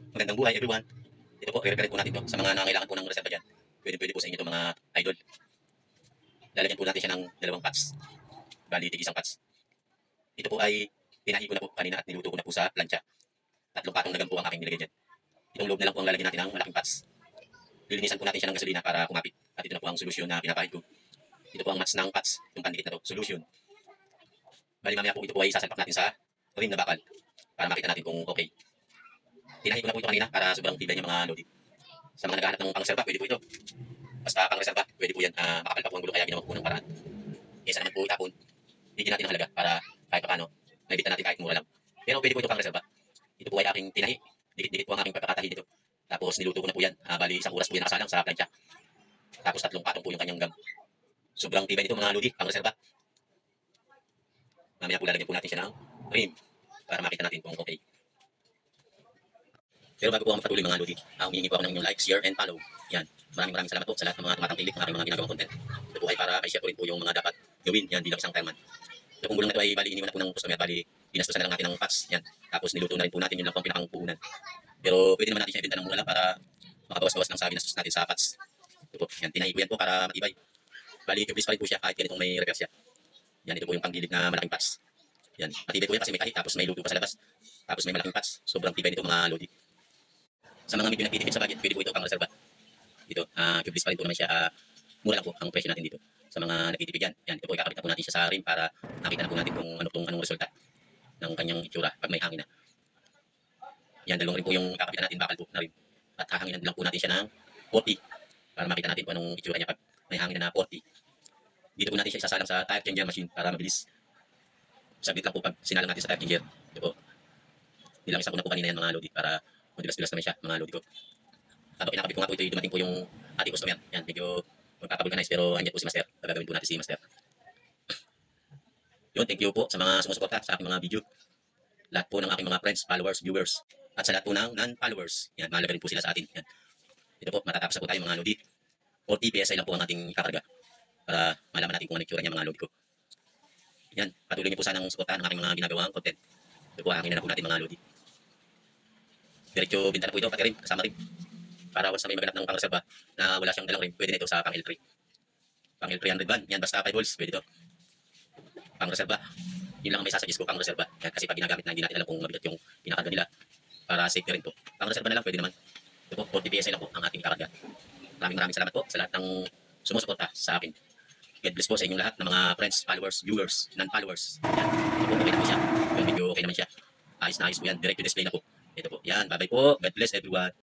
Magandang buhay everyone. Ito po, i-refer po natin to sa mga nangangailangan po ng reserva dyan. Pwede po sa inyo to mga idol. Lalagyan po natin siya ng 2 pots. Bali, tig 1 pots. Ito po ay tinahi ko na po kanina at niluto ko na po sa plancha. 3 patong na po ang aking nilagay dyan. Itong loob na lang po ang lalagyan natin ng malaking pots. Lilinisan po natin siya ng gasolina para kumapit. At ito na po ang solusyon na pinapahid ko. Ito po ang match ng pots, yung pandikit na to, solution. Bali, mamaya po ito po ay sasalpak natin sa rim na bakal para makita natin kung okay. Tinahi ko na po ito kanina para sobrang tibay niya mga lodi. Sa mga naghahanap ng pang-reserva, pwede po ito. Basta pang-reserva, pwede po yan. Makapal pa po ang gulo kaya ginawa po ng paraan. Kesa naman po itapon, bigyan natin ng halaga para kahit paano, maibitan natin kahit mura lang. Pero pwede po ito pang-reserva. Ito po ay aking tinahi. Dikit-dikit po ang aking pagkakatahi dito. Tapos niluto ko na po yan. Bali, 1 oras po yan nakasalang sa plancha. Tapos 3 patong po yung kanyang gam. Sobrang tibay nito mga lodi, pang-reserva. Mamaya po lalagyan po natin siya ng rim para makita natin kung okay. Pero bago po ako magpatuloy mga lodi, humihingi po ako ng inyong like, share, and follow. Yan. Maraming salamat po sa lahat ng mga tumatangkilik ng aking mga ginagawang content. Ito po ay para i-share ko rin po yung mga dapat gawin. Yan, bilang isang fireman. Ito pong gulong na ito ay bali iniwan na po ng customer. Bali, ginastusan na lang natin ng pots. Yan. Tapos niluto na rin po natin. Yun lang po ang pinakang puhunan. Pero pwede naman natin siya ibenta ng mura lang para makabawas-bawas lang sa ginastos natin sa pots. Ito po. Yan, tinahi ko yan po para matibay. Bali, tubeless pa rin po siya kahit ganitong may repair siya. Yan, ito po yung panggilid na malaking pots. Yan, matibay po yan kasi may kahit. Tapos may luto pa sa labas. Tapos may malaking pots. Sobrang tibay nito mga lodi. Sa mga medyo nagtitipid sa budget, pwede po ito pang reserva. Dito, tubeless pa rin po naman siya. Mura lang po ang presyo natin dito. Sa mga nagtitipid yan, yan, ito po ikakabit na po natin siya sa rim para nakita na po natin kung anong resulta ng kanyang itsura pag may hangin na. Yan, dalawang rin po yung ikakabit natin bakal po na rim. At hahanginan lang po natin siya ng 40 para makita natin kung anong itsura niya pag may hangin na 40. Dito po natin siya isasalang sa tire changer machine para mabilis. Saglit lang po pag sinalang natin sa tire changer. Ito po. Nilamisan ko na po kanina yan mga lodi para madulas-dulas naman siya mga lodi ko. Habang pinakabit ko nga po ito, dumating po yung ating customer. Yan, medyo magpapavulcanize pero andyan po si Master. Gagawin po natin si Master. Yun, thank you po sa mga sumusuporta sa aking mga video. Lahat po ng aking mga friends, followers, viewers. At sa lahat po ng non-followers. Yan, mahalaga rin po sila sa atin. Yan. Ito po, matatapos na po tayo mga lodi. 40 PSI lang po ang ating kakarga. Para malaman natin kung ano itsura niya mga lodi ko. Yan, patuloy niyo po sanang suportahan ang aking mga ginagawang content. Ito po, hangin na po natin mga lodi. Diretso binta na po ito, pati rin, kasama rin. Para once na may maganap ng pang-reserva na wala siyang dalang rim, pwede na ito sa pang-L3. Pang-L300 van, yan basta 5 volts, pwede ito. Pang-reserva, yun lang ang may sasuggest ko, pang-reserva. Yan, kasi pag ginagamit na hindi natin alam kung mabigat yung pinakarga nila, para safe rin po. Pang-reserva na lang, pwede naman. Ito po, 40 PSI lang po ang ating kakarga. Maraming salamat po sa lahat ng sumusuporta sa akin. God bless po sa inyong lahat ng mga friends, followers, viewers, non-followers. Yan, ito po, okay na po siya. Yung video okay naman siya. Ayos na ayos po yan, direct to display na po. Ito po, yan, bye-bye po. God bless everyone.